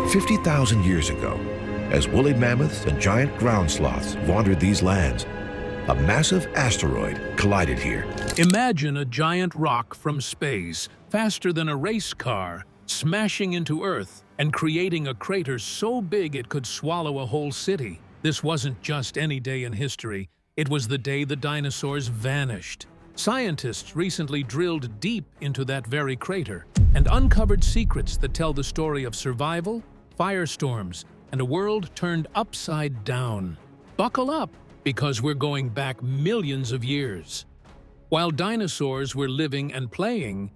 50,000 years ago, as woolly mammoths and giant ground sloths wandered these lands, a massive asteroid collided here. Imagine a giant rock from space, faster than a race car, smashing into Earth and creating a crater so big it could swallow a whole city. This wasn't just any day in history, it was the day the dinosaurs vanished. Scientists recently drilled deep into that very crater and uncovered secrets that tell the story of survival, firestorms, and a world turned upside down. Buckle up, because we're going back millions of years. While dinosaurs were living and playing,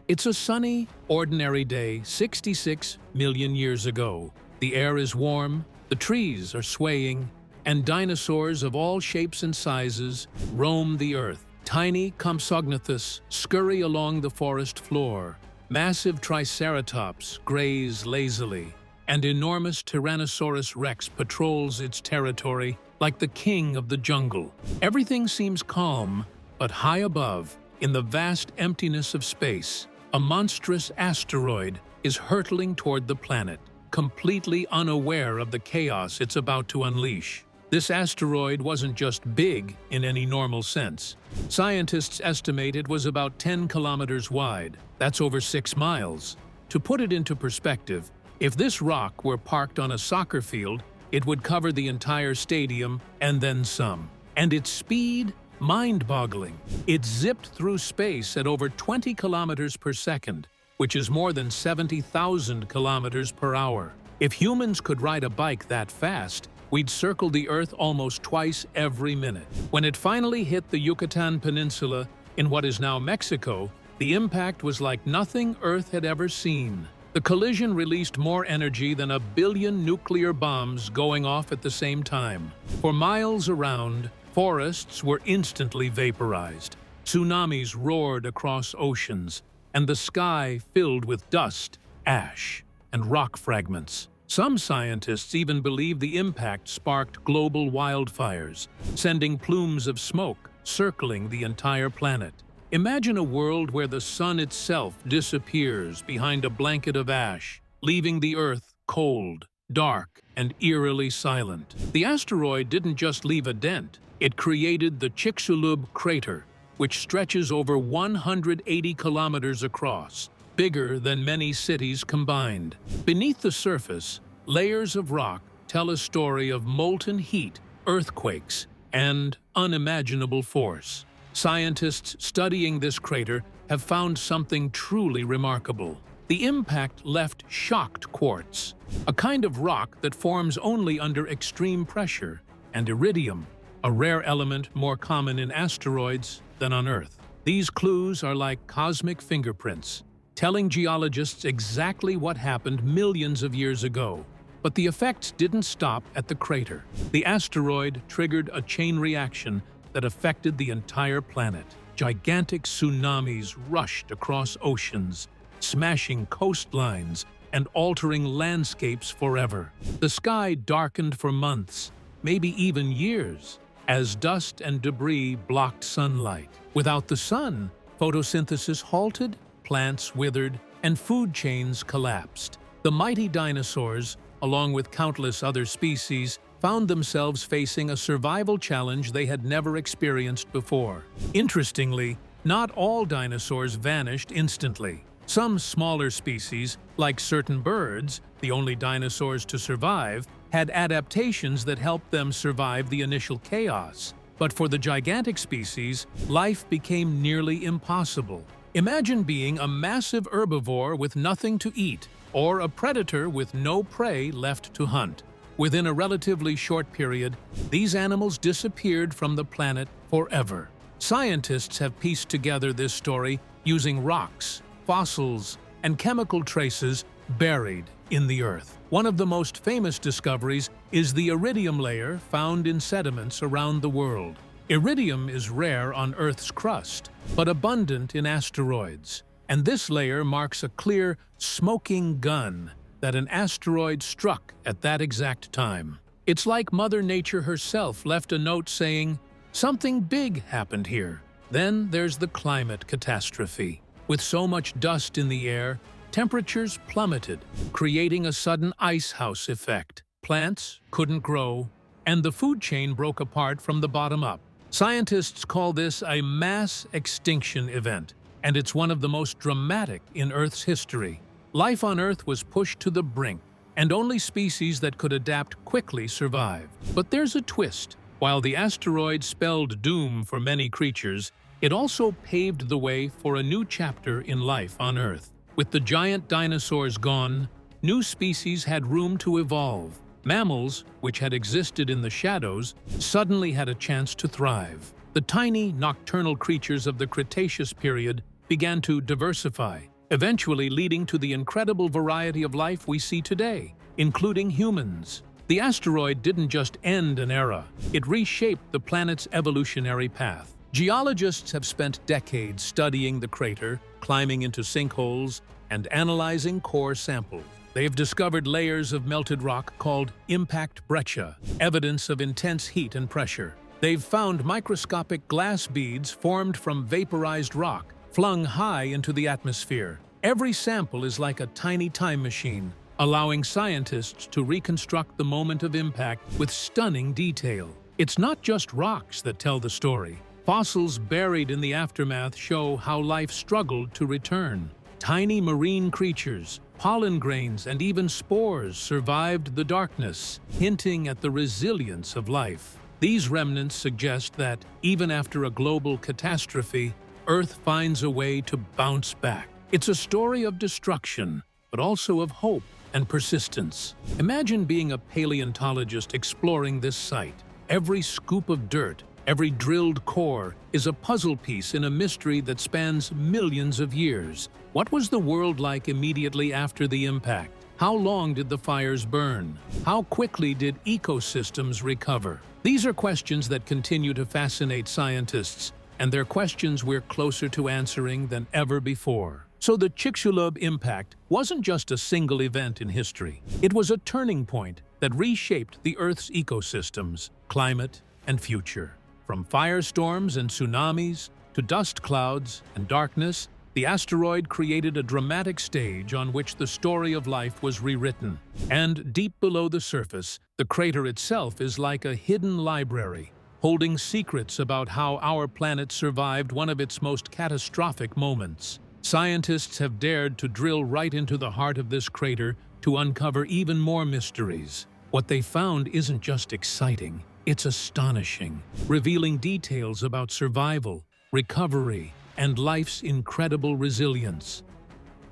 it's a sunny, ordinary day 66 million years ago. The air is warm, the trees are swaying, and dinosaurs of all shapes and sizes roam the earth. Tiny Compsognathus scurry along the forest floor. Massive Triceratops graze lazily, and enormous Tyrannosaurus rex patrols its territory like the king of the jungle. Everything seems calm, but high above, in the vast emptiness of space, a monstrous asteroid is hurtling toward the planet, completely unaware of the chaos it's about to unleash. This asteroid wasn't just big in any normal sense. Scientists estimate it was about 10 kilometers wide. That's over 6 miles. To put it into perspective, if this rock were parked on a soccer field, it would cover the entire stadium and then some. And its speed? Mind-boggling. It zipped through space at over 20 kilometers per second, which is more than 70,000 kilometers per hour. If humans could ride a bike that fast, we'd circle the Earth almost twice every minute. When it finally hit the Yucatan Peninsula in what is now Mexico, the impact was like nothing Earth had ever seen. The collision released more energy than 1 billion nuclear bombs going off at the same time. For miles around, forests were instantly vaporized. Tsunamis roared across oceans, and the sky filled with dust, ash, and rock fragments. Some scientists even believe the impact sparked global wildfires, sending plumes of smoke circling the entire planet. Imagine a world where the sun itself disappears behind a blanket of ash, leaving the Earth cold, dark, and eerily silent. The asteroid didn't just leave a dent, it created the Chicxulub crater, which stretches over 180 kilometers across, bigger than many cities combined. Beneath the surface, layers of rock tell a story of molten heat, earthquakes, and unimaginable force. Scientists studying this crater have found something truly remarkable. The impact left shocked quartz, a kind of rock that forms only under extreme pressure, and iridium, a rare element more common in asteroids than on Earth. These clues are like cosmic fingerprints, telling geologists exactly what happened millions of years ago. But the effects didn't stop at the crater. The asteroid triggered a chain reaction that affected the entire planet. Gigantic tsunamis rushed across oceans, smashing coastlines and altering landscapes forever. The sky darkened for months, maybe even years, as dust and debris blocked sunlight. Without the sun, photosynthesis halted, plants withered, and food chains collapsed. The mighty dinosaurs, along with countless other species, found themselves facing a survival challenge they had never experienced before. Interestingly, not all dinosaurs vanished instantly. Some smaller species, like certain birds, the only dinosaurs to survive, had adaptations that helped them survive the initial chaos. But for the gigantic species, life became nearly impossible. Imagine being a massive herbivore with nothing to eat, or a predator with no prey left to hunt. Within a relatively short period, these animals disappeared from the planet forever. Scientists have pieced together this story using rocks, fossils, and chemical traces buried in the Earth. One of the most famous discoveries is the iridium layer found in sediments around the world. Iridium is rare on Earth's crust, but abundant in asteroids. And this layer marks a clear, smoking gun that an asteroid struck at that exact time. It's like Mother Nature herself left a note saying, "Something big happened here." Then there's the climate catastrophe. With so much dust in the air, temperatures plummeted, creating a sudden ice house effect. Plants couldn't grow, and the food chain broke apart from the bottom up. Scientists call this a mass extinction event, and it's one of the most dramatic in Earth's history. Life on Earth was pushed to the brink, and only species that could adapt quickly survived. But there's a twist. While the asteroid spelled doom for many creatures, it also paved the way for a new chapter in life on Earth. With the giant dinosaurs gone, new species had room to evolve. Mammals, which had existed in the shadows, suddenly had a chance to thrive. The tiny, nocturnal creatures of the Cretaceous period began to diversify, eventually leading to the incredible variety of life we see today, including humans. The asteroid didn't just end an era, it reshaped the planet's evolutionary path. Geologists have spent decades studying the crater, climbing into sinkholes, and analyzing core samples. They've discovered layers of melted rock called impact breccia, evidence of intense heat and pressure. They've found microscopic glass beads formed from vaporized rock, flung high into the atmosphere. Every sample is like a tiny time machine, allowing scientists to reconstruct the moment of impact with stunning detail. It's not just rocks that tell the story. Fossils buried in the aftermath show how life struggled to return. Tiny marine creatures, pollen grains, and even spores survived the darkness, hinting at the resilience of life. These remnants suggest that, even after a global catastrophe, Earth finds a way to bounce back. It's a story of destruction, but also of hope and persistence. Imagine being a paleontologist exploring this site. Every scoop of dirt, every drilled core is a puzzle piece in a mystery that spans millions of years. What was the world like immediately after the impact? How long did the fires burn? How quickly did ecosystems recover? These are questions that continue to fascinate scientists, and they're questions we're closer to answering than ever before. So the Chicxulub impact wasn't just a single event in history. It was a turning point that reshaped the Earth's ecosystems, climate, and future. From firestorms and tsunamis to dust clouds and darkness, the asteroid created a dramatic stage on which the story of life was rewritten. And deep below the surface, the crater itself is like a hidden library, holding secrets about how our planet survived one of its most catastrophic moments. Scientists have dared to drill right into the heart of this crater to uncover even more mysteries. What they found isn't just exciting, it's astonishing, revealing details about survival, recovery, and life's incredible resilience.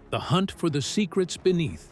The hunt for the secrets beneath.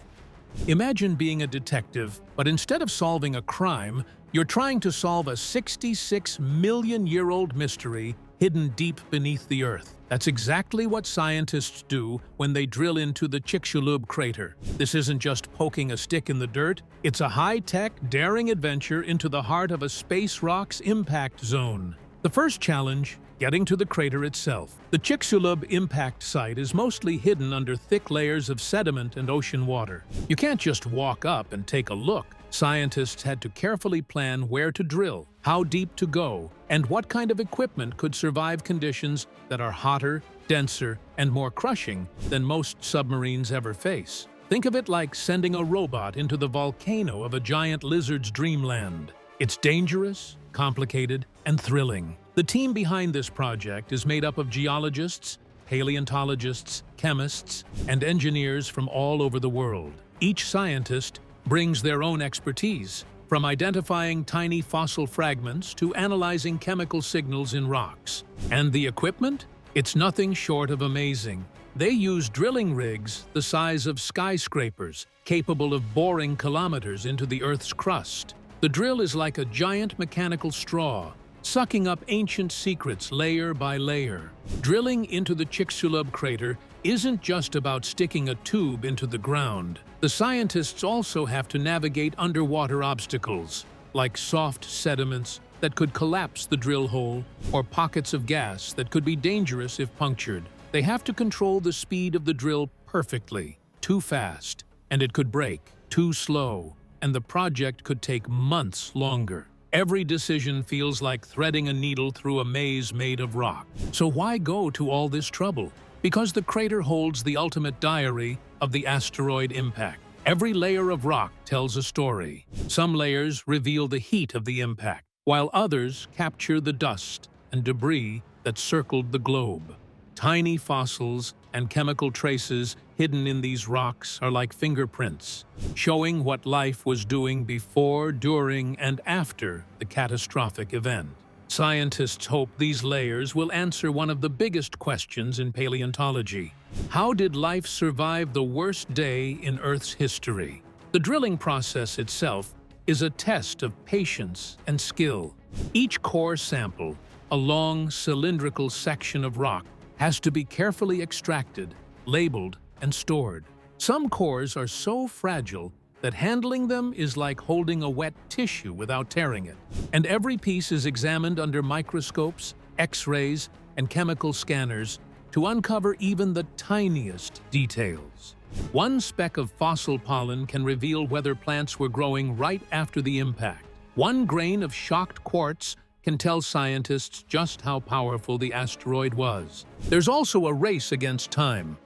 Imagine being a detective, but instead of solving a crime, you're trying to solve a 66-million-year-old mystery hidden deep beneath the Earth. That's exactly what scientists do when they drill into the Chicxulub crater. This isn't just poking a stick in the dirt, it's a high-tech, daring adventure into the heart of a space rock's impact zone. The first challenge, getting to the crater itself. The Chicxulub impact site is mostly hidden under thick layers of sediment and ocean water. You can't just walk up and take a look. Scientists had to carefully plan where to drill, how deep to go, and what kind of equipment could survive conditions that are hotter, denser, and more crushing than most submarines ever face. Think of it like sending a robot into the volcano of a giant lizard's dreamland. It's dangerous, complicated, and thrilling. The team behind this project is made up of geologists, paleontologists, chemists, and engineers from all over the world. Each scientist brings their own expertise, from identifying tiny fossil fragments to analyzing chemical signals in rocks. And the equipment? It's nothing short of amazing. They use drilling rigs the size of skyscrapers, capable of boring kilometers into the Earth's crust. The drill is like a giant mechanical straw, sucking up ancient secrets layer by layer. Drilling into the Chicxulub crater isn't just about sticking a tube into the ground. The scientists also have to navigate underwater obstacles, like soft sediments that could collapse the drill hole, or pockets of gas that could be dangerous if punctured. They have to control the speed of the drill perfectly. Too fast, and it could break. Too slow, and the project could take months longer. Every decision feels like threading a needle through a maze made of rock. So why go to all this trouble? Because the crater holds the ultimate diary of the asteroid impact. Every layer of rock tells a story. Some layers reveal the heat of the impact, while others capture the dust and debris that circled the globe. Tiny fossils and chemical traces hidden in these rocks are like fingerprints, showing what life was doing before, during, and after the catastrophic event. Scientists hope these layers will answer one of the biggest questions in paleontology. How did life survive the worst day in Earth's history? The drilling process itself is a test of patience and skill. Each core sample, a long cylindrical section of rock, has to be carefully extracted, labeled, and stored. Some cores are so fragile that handling them is like holding a wet tissue without tearing it. And every piece is examined under microscopes, X-rays, and chemical scanners to uncover even the tiniest details. One speck of fossil pollen can reveal whether plants were growing right after the impact. One grain of shocked quartz can tell scientists just how powerful the asteroid was. There's also a race against time.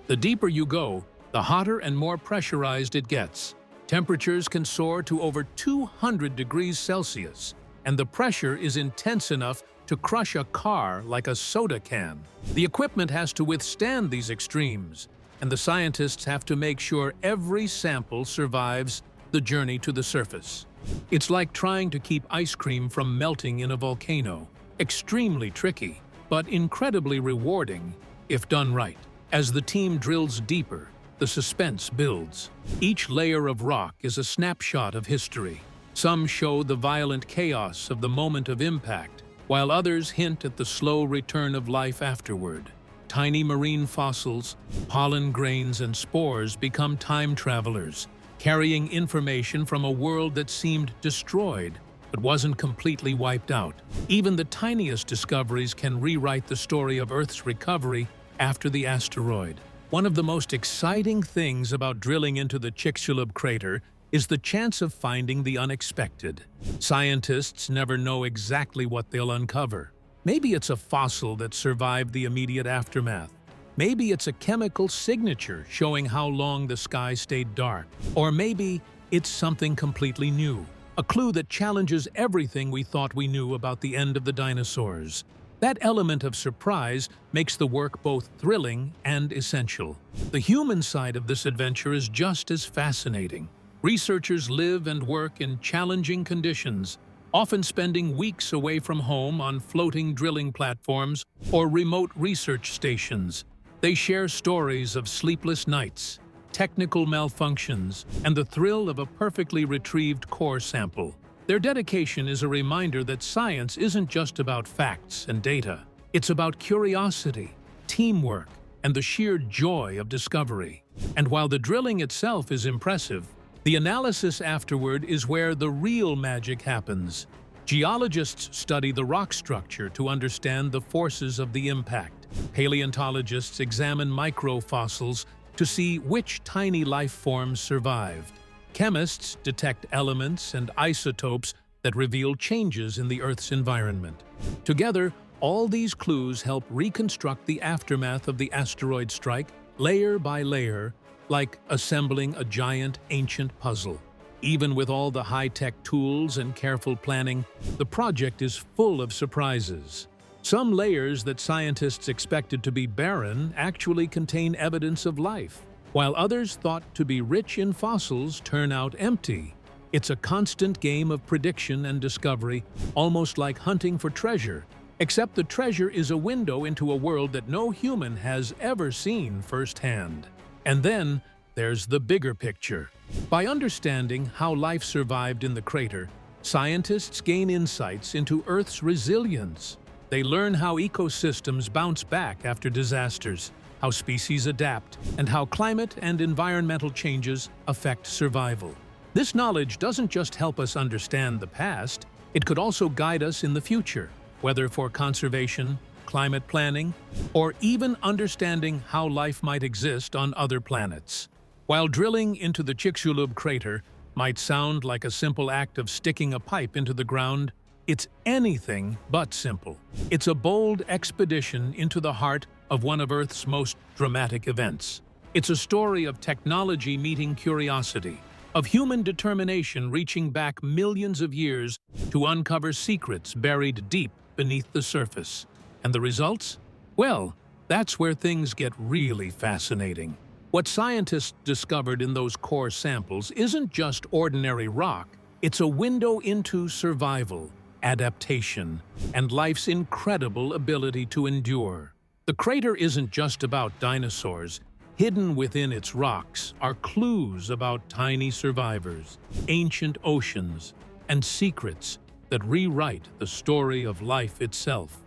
The deeper you go, the hotter and more pressurized it gets. Temperatures can soar to over 200 degrees Celsius, and the pressure is intense enough to crush a car like a soda can. The equipment has to withstand these extremes, and the scientists have to make sure every sample survives the journey to the surface. It's like trying to keep ice cream from melting in a volcano. Extremely tricky, but incredibly rewarding if done right. As the team drills deeper, the suspense builds. Each layer of rock is a snapshot of history. Some show the violent chaos of the moment of impact, while others hint at the slow return of life afterward. Tiny marine fossils, pollen grains, and spores become time travelers, carrying information from a world that seemed destroyed but wasn't completely wiped out. Even the tiniest discoveries can rewrite the story of Earth's recovery after the asteroid. One of the most exciting things about drilling into the Chicxulub crater is the chance of finding the unexpected. Scientists never know exactly what they'll uncover. Maybe it's a fossil that survived the immediate aftermath. Maybe it's a chemical signature showing how long the sky stayed dark. Or maybe it's something completely new, a clue that challenges everything we thought we knew about the end of the dinosaurs. That element of surprise makes the work both thrilling and essential. The human side of this adventure is just as fascinating. Researchers live and work in challenging conditions, often spending weeks away from home on floating drilling platforms or remote research stations. They share stories of sleepless nights, technical malfunctions, and the thrill of a perfectly retrieved core sample. Their dedication is a reminder that science isn't just about facts and data. It's about curiosity, teamwork, and the sheer joy of discovery. And while the drilling itself is impressive, the analysis afterward is where the real magic happens. Geologists study the rock structure to understand the forces of the impact. Paleontologists examine microfossils to see which tiny life forms survived. Chemists detect elements and isotopes that reveal changes in the Earth's environment. Together, all these clues help reconstruct the aftermath of the asteroid strike, layer by layer, like assembling a giant ancient puzzle. Even with all the high-tech tools and careful planning, the project is full of surprises. Some layers that scientists expected to be barren actually contain evidence of life, while others thought to be rich in fossils turn out empty. It's a constant game of prediction and discovery, almost like hunting for treasure, except the treasure is a window into a world that no human has ever seen firsthand. And then there's the bigger picture. By understanding how life survived in the crater, scientists gain insights into Earth's resilience. They learn how ecosystems bounce back after disasters, how species adapt, and how climate and environmental changes affect survival. This knowledge doesn't just help us understand the past, it could also guide us in the future, whether for conservation, climate planning, or even understanding how life might exist on other planets. While drilling into the Chicxulub crater might sound like a simple act of sticking a pipe into the ground, it's anything but simple. It's a bold expedition into the heart of one of Earth's most dramatic events. It's a story of technology meeting curiosity, of human determination reaching back millions of years to uncover secrets buried deep beneath the surface. And the results? Well, that's where things get really fascinating. What scientists discovered in those core samples isn't just ordinary rock, it's a window into survival, adaptation, and life's incredible ability to endure. The crater isn't just about dinosaurs. Hidden within its rocks are clues about tiny survivors, ancient oceans, and secrets that rewrite the story of life itself.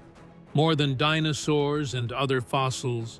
More than dinosaurs and other fossils,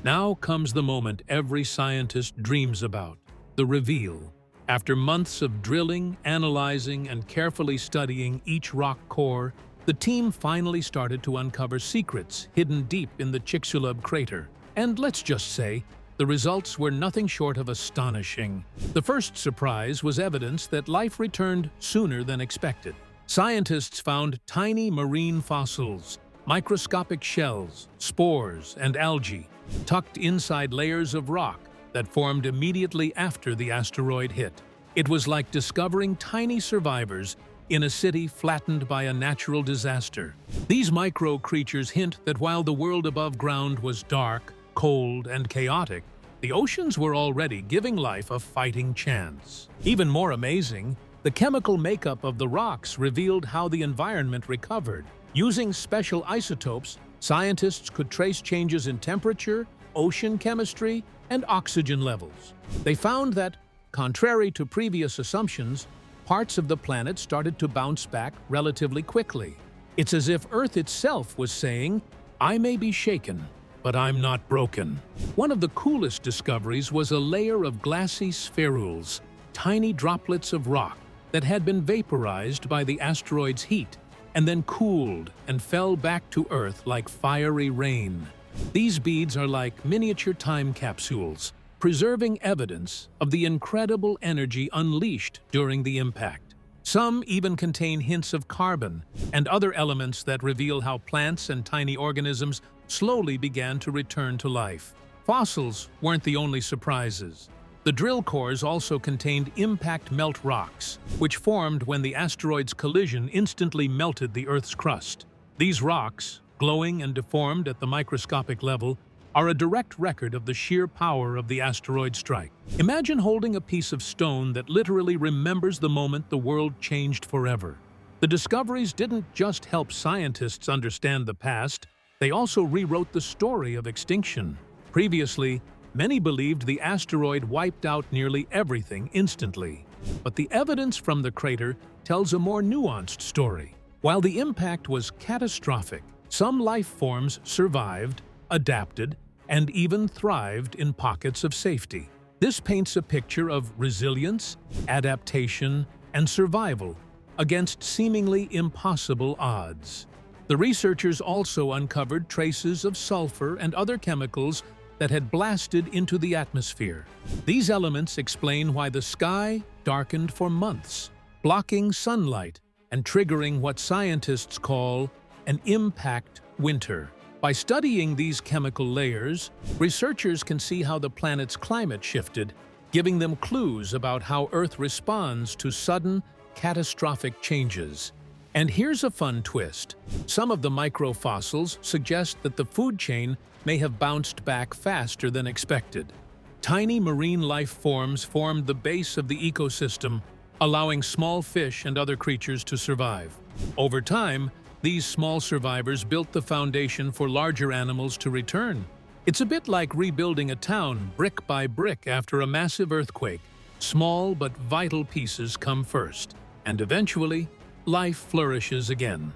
now comes the moment every scientist dreams about, the reveal. After months of drilling, analyzing, and carefully studying each rock core, the team finally started to uncover secrets hidden deep in the Chicxulub crater. And let's just say, the results were nothing short of astonishing. The first surprise was evidence that life returned sooner than expected. Scientists found tiny marine fossils, microscopic shells, spores, and algae tucked inside layers of rock that formed immediately after the asteroid hit. It was like discovering tiny survivors in a city flattened by a natural disaster. These micro-creatures hint that while the world above ground was dark, cold, and chaotic, the oceans were already giving life a fighting chance. Even more amazing, the chemical makeup of the rocks revealed how the environment recovered. Using special isotopes, scientists could trace changes in temperature, ocean chemistry, and oxygen levels. They found that, contrary to previous assumptions, parts of the planet started to bounce back relatively quickly. It's as if Earth itself was saying, "I may be shaken, but I'm not broken." One of the coolest discoveries was a layer of glassy spherules, tiny droplets of rock that had been vaporized by the asteroid's heat and then cooled and fell back to Earth like fiery rain. These beads are like miniature time capsules, preserving evidence of the incredible energy unleashed during the impact. Some even contain hints of carbon and other elements that reveal how plants and tiny organisms slowly began to return to life. Fossils weren't the only surprises. The drill cores also contained impact melt rocks, which formed when the asteroid's collision instantly melted the Earth's crust. These rocks, glowing and deformed at the microscopic level, are a direct record of the sheer power of the asteroid strike. Imagine holding a piece of stone that literally remembers the moment the world changed forever. The discoveries didn't just help scientists understand the past, they also rewrote the story of extinction. Previously, many believed the asteroid wiped out nearly everything instantly. But the evidence from the crater tells a more nuanced story. While the impact was catastrophic, some life forms survived, adapted, and even thrived in pockets of safety. This paints a picture of resilience, adaptation, and survival against seemingly impossible odds. The researchers also uncovered traces of sulfur and other chemicals that had blasted into the atmosphere. These elements explain why the sky darkened for months, blocking sunlight and triggering what scientists call an impact winter. By studying these chemical layers, researchers can see how the planet's climate shifted, giving them clues about how Earth responds to sudden, catastrophic changes. And here's a fun twist. Some of the microfossils suggest that the food chain may have bounced back faster than expected. Tiny marine life forms formed the base of the ecosystem, allowing small fish and other creatures to survive. Over time, these small survivors built the foundation for larger animals to return. It's a bit like rebuilding a town brick by brick after a massive earthquake. Small but vital pieces come first, and eventually, life flourishes again.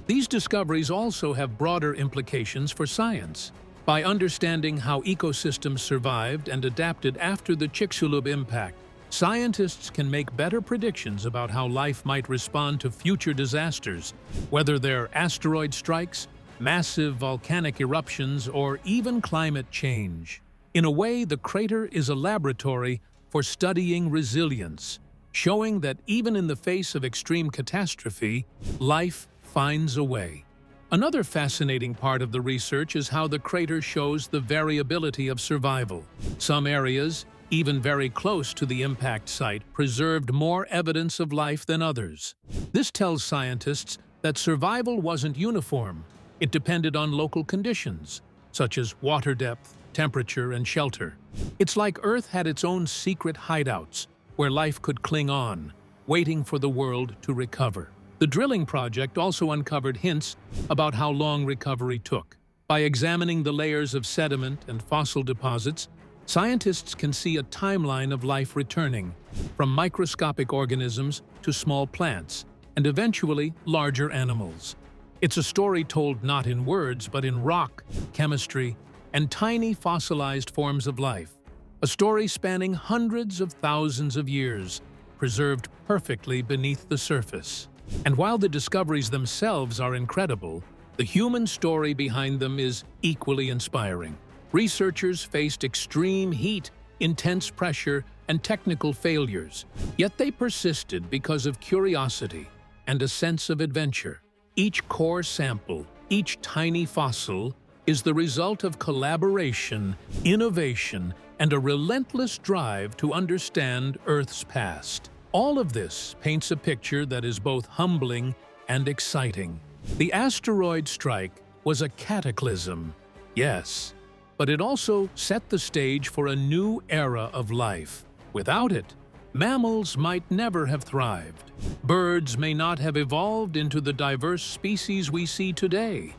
These discoveries also have broader implications for science. By understanding how ecosystems survived and adapted after the Chicxulub impact, scientists can make better predictions about how life might respond to future disasters, whether they're asteroid strikes, massive volcanic eruptions, or even climate change. In a way, the crater is a laboratory for studying resilience, showing that even in the face of extreme catastrophe, life finds a way. Another fascinating part of the research is how the crater shows the variability of survival. Some areas, even very close to the impact site, preserved more evidence of life than others. This tells scientists that survival wasn't uniform. It depended on local conditions, such as water depth, temperature, and shelter. It's like Earth had its own secret hideouts, where life could cling on, waiting for the world to recover. The drilling project also uncovered hints about how long recovery took. By examining the layers of sediment and fossil deposits, scientists can see a timeline of life returning, from microscopic organisms to small plants, and eventually larger animals. It's a story told not in words, but in rock, chemistry, and tiny fossilized forms of life. A story spanning hundreds of thousands of years, preserved perfectly beneath the surface. And while the discoveries themselves are incredible, the human story behind them is equally inspiring. Researchers faced extreme heat, intense pressure, and technical failures, yet they persisted because of curiosity and a sense of adventure. Each core sample, each tiny fossil, is the result of collaboration, innovation, and a relentless drive to understand Earth's past. All of this paints a picture that is both humbling and exciting. The asteroid strike was a cataclysm, yes, but it also set the stage for a new era of life. Without it, mammals might never have thrived. Birds may not have evolved into the diverse species we see today.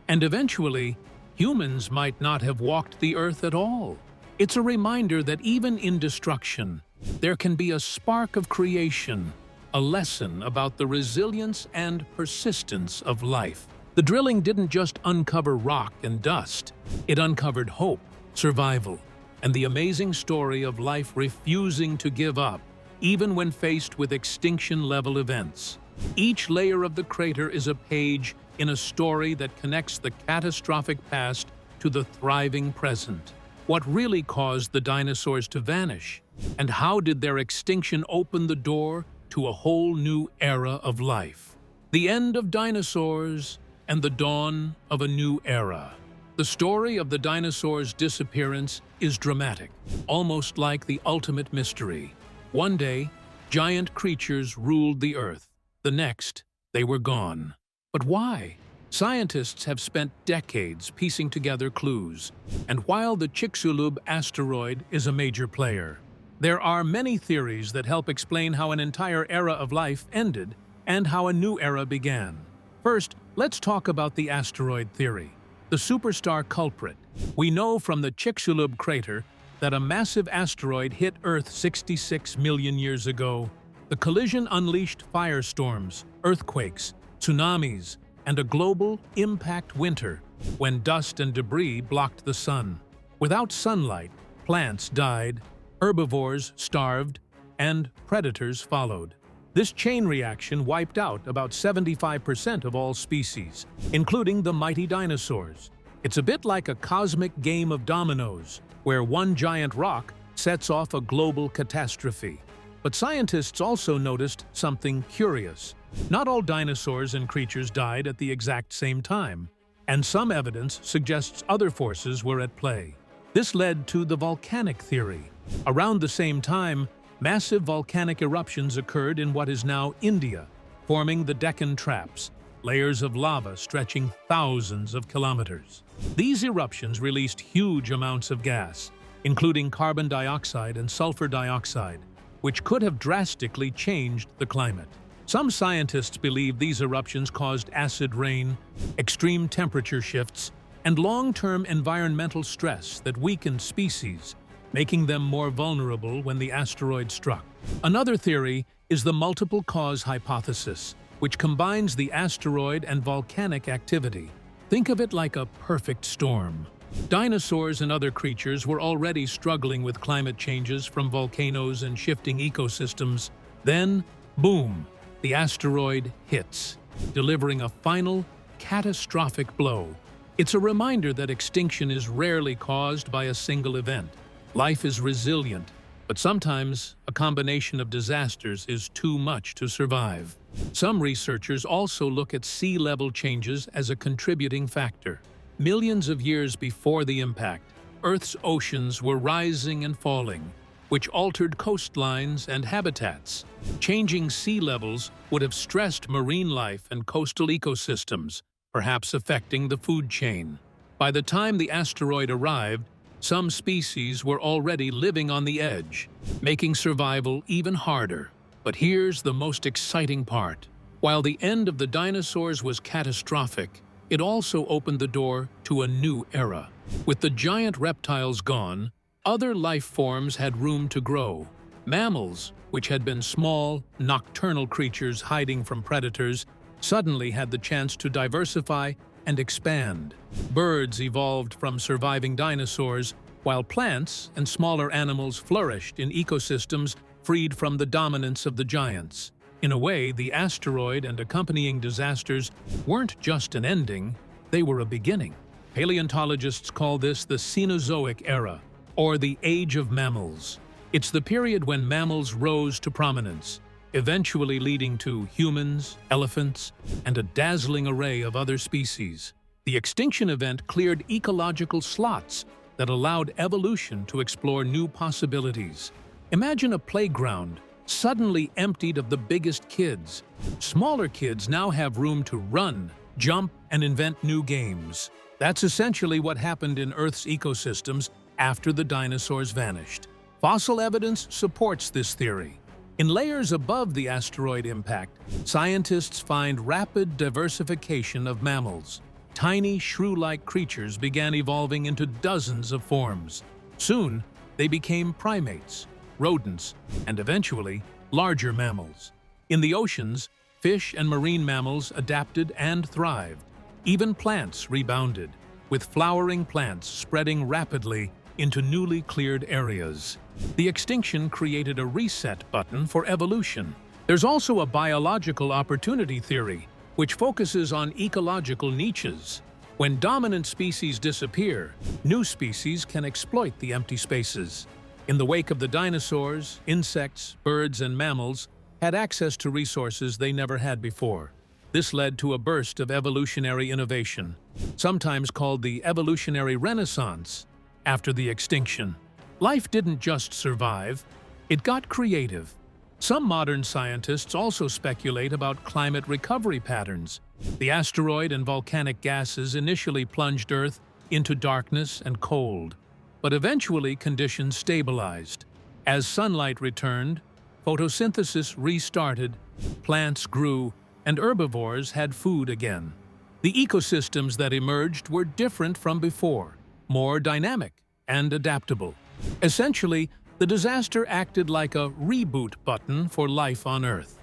And eventually, humans might not have walked the Earth at all. It's a reminder that even in destruction, there can be a spark of creation, a lesson about the resilience and persistence of life. The drilling didn't just uncover rock and dust. It uncovered hope, survival, and the amazing story of life refusing to give up, even when faced with extinction-level events. Each layer of the crater is a page in a story that connects the catastrophic past to the thriving present. What really caused the dinosaurs to vanish? And how did their extinction open the door to a whole new era of life? The end of dinosaurs and the dawn of a new era. The story of the dinosaurs' disappearance is dramatic, almost like the ultimate mystery. One day, giant creatures ruled the Earth. The next, they were gone. But why? Scientists have spent decades piecing together clues, and while the Chicxulub asteroid is a major player, there are many theories that help explain how an entire era of life ended and how a new era began. First, let's talk about the asteroid theory, the superstar culprit. We know from the Chicxulub crater that a massive asteroid hit Earth 66 million years ago. The collision unleashed firestorms, earthquakes, tsunamis, and a global impact winter when dust and debris blocked the sun. Without sunlight, plants died, herbivores starved, and predators followed. This chain reaction wiped out about 75% of all species, including the mighty dinosaurs. It's a bit like a cosmic game of dominoes, where one giant rock sets off a global catastrophe. But scientists also noticed something curious. Not all dinosaurs and creatures died at the exact same time, and some evidence suggests other forces were at play. This led to the volcanic theory. Around the same time, massive volcanic eruptions occurred in what is now India, forming the Deccan Traps, layers of lava stretching thousands of kilometers. These eruptions released huge amounts of gas, including carbon dioxide and sulfur dioxide, which could have drastically changed the climate. Some scientists believe these eruptions caused acid rain, extreme temperature shifts, and long-term environmental stress that weakened species, making them more vulnerable when the asteroid struck. Another theory is the multiple cause hypothesis, which combines the asteroid and volcanic activity. Think of it like a perfect storm. Dinosaurs and other creatures were already struggling with climate changes from volcanoes and shifting ecosystems. Then, boom, the asteroid hits, delivering a final, catastrophic blow. It's a reminder that extinction is rarely caused by a single event. Life is resilient, But sometimes, a combination of disasters is too much to survive. Some researchers also look at sea level changes as a contributing factor. Millions of years before the impact, Earth's oceans were rising and falling, which altered coastlines and habitats. Changing sea levels would have stressed marine life and coastal ecosystems, perhaps affecting the food chain. By the time the asteroid arrived, some species were already living on the edge, making survival even harder. But here's the most exciting part. While the end of the dinosaurs was catastrophic, it also opened the door to a new era. With the giant reptiles gone, other life forms had room to grow. Mammals, which had been small, nocturnal creatures hiding from predators, suddenly had the chance to diversify and expand. Birds evolved from surviving dinosaurs, while plants and smaller animals flourished in ecosystems freed from the dominance of the giants. In a way, the asteroid and accompanying disasters weren't just an ending, they were a beginning. Paleontologists call this the Cenozoic era, or the Age of Mammals. It's the period when mammals rose to prominence, eventually leading to humans, elephants, and a dazzling array of other species. The extinction event cleared ecological slots that allowed evolution to explore new possibilities. Imagine a playground suddenly emptied of the biggest kids. Smaller kids now have room to run, jump, and invent new games. That's essentially what happened in Earth's ecosystems after the dinosaurs vanished. Fossil evidence supports this theory. In layers above the asteroid impact, scientists find rapid diversification of mammals. Tiny, shrew-like creatures began evolving into dozens of forms. Soon, they became primates, rodents, and eventually, larger mammals. In the oceans, fish and marine mammals adapted and thrived. Even plants rebounded, with flowering plants spreading rapidly into newly cleared areas. The extinction created a reset button for evolution. There's also a biological opportunity theory, which focuses on ecological niches. When dominant species disappear, new species can exploit the empty spaces. In the wake of the dinosaurs, insects, birds, and mammals had access to resources they never had before. This led to a burst of evolutionary innovation, sometimes called the evolutionary renaissance. After the extinction, life didn't just survive, it got creative. Some modern scientists also speculate about climate recovery patterns. The asteroid and volcanic gases initially plunged Earth into darkness and cold, but eventually conditions stabilized. As sunlight returned, photosynthesis restarted, plants grew, and herbivores had food again. The ecosystems that emerged were different from before, more dynamic and adaptable. Essentially, the disaster acted like a reboot button for life on Earth.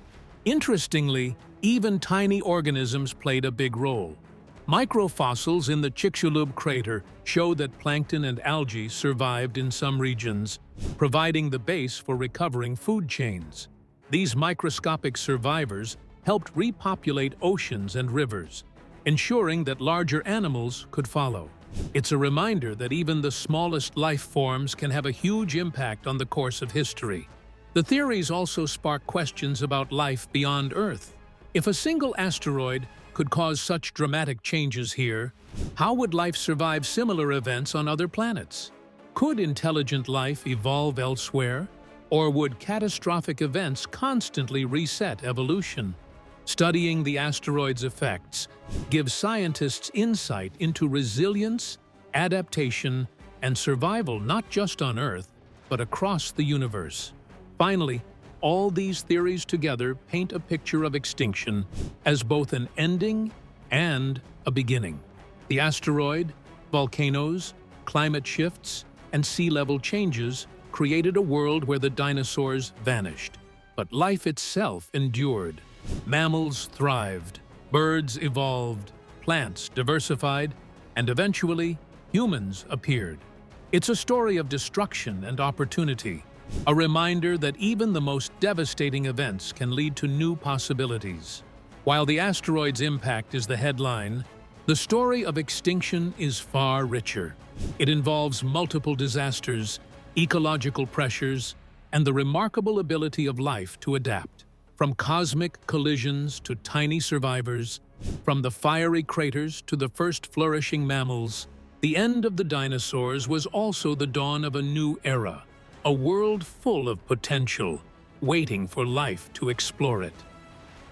Interestingly, even tiny organisms played a big role. Microfossils in the Chicxulub crater show that plankton and algae survived in some regions, providing the base for recovering food chains. These microscopic survivors helped repopulate oceans and rivers, ensuring that larger animals could follow. It's a reminder that even the smallest life forms can have a huge impact on the course of history. The theories also spark questions about life beyond Earth. If a single asteroid could cause such dramatic changes here, how would life survive similar events on other planets? Could intelligent life evolve elsewhere? Or would catastrophic events constantly reset evolution? Studying the asteroid's effects gives scientists insight into resilience, adaptation, and survival not just on Earth, but across the universe. Finally, all these theories together paint a picture of extinction as both an ending and a beginning. The asteroid, volcanoes, climate shifts, and sea level changes created a world where the dinosaurs vanished, but life itself endured. Mammals thrived, birds evolved, plants diversified, and eventually, humans appeared. It's a story of destruction and opportunity, a reminder that even the most devastating events can lead to new possibilities. While the asteroid's impact is the headline, the story of extinction is far richer. It involves multiple disasters, ecological pressures, and the remarkable ability of life to adapt. From cosmic collisions to tiny survivors, from the fiery craters to the first flourishing mammals, the end of the dinosaurs was also the dawn of a new era, a world full of potential, waiting for life to explore it.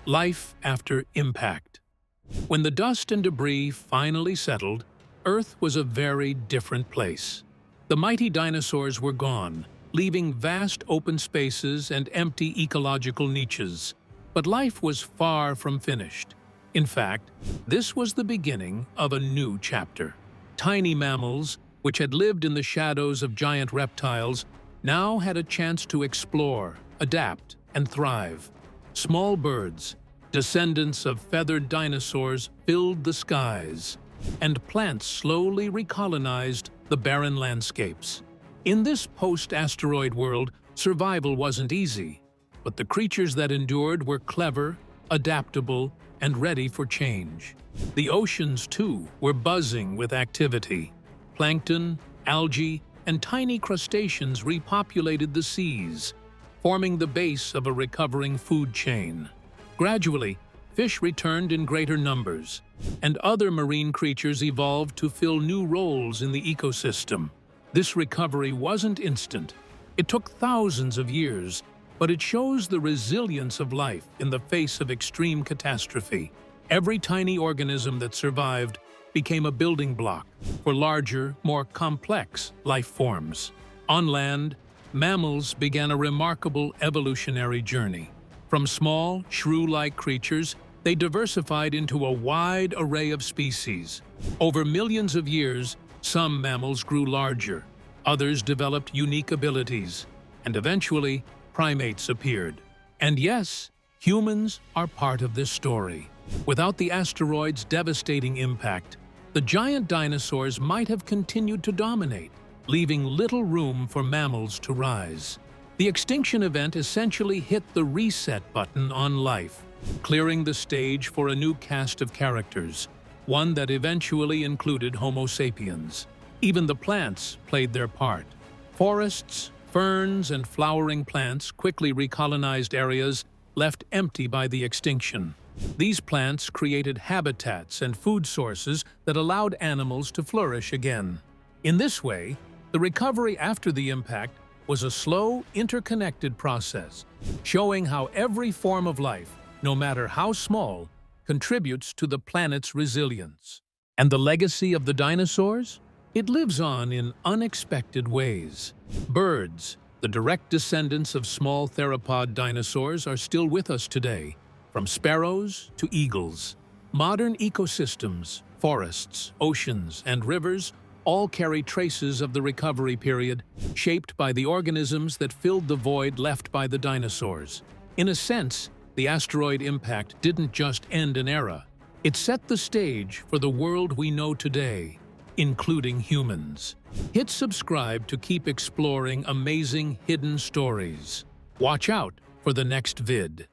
Life after impact. When the dust and debris finally settled, Earth was a very different place. The mighty dinosaurs were gone, leaving vast open spaces and empty ecological niches. But life was far from finished. In fact, this was the beginning of a new chapter. Tiny mammals, which had lived in the shadows of giant reptiles, now had a chance to explore, adapt, and thrive. Small birds, descendants of feathered dinosaurs, filled the skies, and plants slowly recolonized the barren landscapes. In this post-asteroid world, survival wasn't easy, but the creatures that endured were clever, adaptable, and ready for change. The oceans, too, were buzzing with activity. Plankton, algae, and tiny crustaceans repopulated the seas, forming the base of a recovering food chain. Gradually, fish returned in greater numbers, and other marine creatures evolved to fill new roles in the ecosystem. This recovery wasn't instant. It took thousands of years, but it shows the resilience of life in the face of extreme catastrophe. Every tiny organism that survived became a building block for larger, more complex life forms. On land, mammals began a remarkable evolutionary journey. From small, shrew-like creatures, they diversified into a wide array of species. Over millions of years, some mammals grew larger, others developed unique abilities, and eventually, primates appeared. And yes, humans are part of this story. Without the asteroid's devastating impact, the giant dinosaurs might have continued to dominate, leaving little room for mammals to rise. The extinction event essentially hit the reset button on life, clearing the stage for a new cast of characters, one that eventually included Homo sapiens. Even the plants played their part. Forests, ferns, and flowering plants quickly recolonized areas left empty by the extinction. These plants created habitats and food sources that allowed animals to flourish again. In this way, the recovery after the impact was a slow, interconnected process, showing how every form of life, no matter how small, contributes to the planet's resilience. And the legacy of the dinosaurs? It lives on in unexpected ways. Birds, the direct descendants of small theropod dinosaurs, are still with us today, from sparrows to eagles. Modern ecosystems, forests, oceans, and rivers all carry traces of the recovery period, shaped by the organisms that filled the void left by the dinosaurs. In a sense, the asteroid impact didn't just end an era. It set the stage for the world we know today, including humans. Hit subscribe to keep exploring amazing hidden stories. Watch out for the next vid.